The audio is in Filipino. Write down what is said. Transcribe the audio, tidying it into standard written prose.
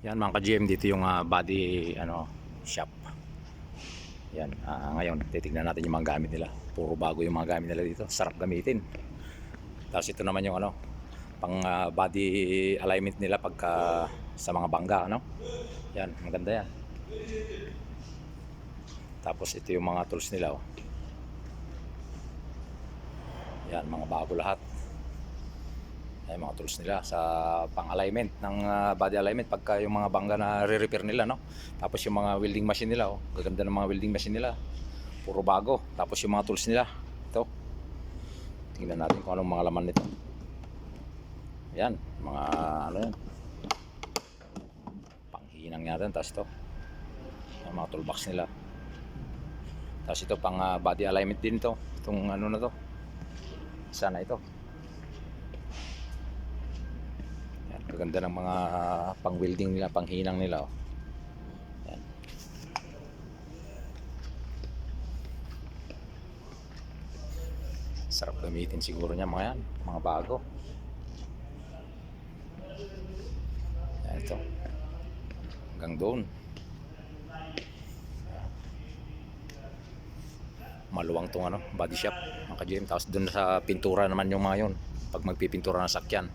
Yan mga ka-GM, dito yung body shop. Yan, ngayon titignan natin yung mga gamit nila. Puro bago yung mga gamit nila dito. Sarap gamitin. Tapos ito naman yung pang body alignment nila pagka sa mga bangga, Yan, maganda yan. Tapos ito yung mga tools nila, Yan, mga bago lahat. Ay, mga tools nila sa pang-alignment ng body alignment pagka yung mga bangga na re-repair nila, Tapos yung mga welding machine nila, gaganda ng mga welding machine nila. Puro bago. Tapos yung mga tools nila, ito. Tingnan natin kung anong mga laman nito. Yan, mga yan. Panghinang natin. Tapos ito, yung mga toolbox nila. Tapos ito pang body alignment din to. Itong na to. Sana ito. Gaganda ng mga pang welding nila, pang hinang nila, Yan. Sarap gamitin siguro niya mga yan, mga bago. Yan, ito hanggang doon. Maluwang tong body shop mga ka-GM. Tapos doon sa pintura naman yung mga yun pag magpipintura ng sakyan.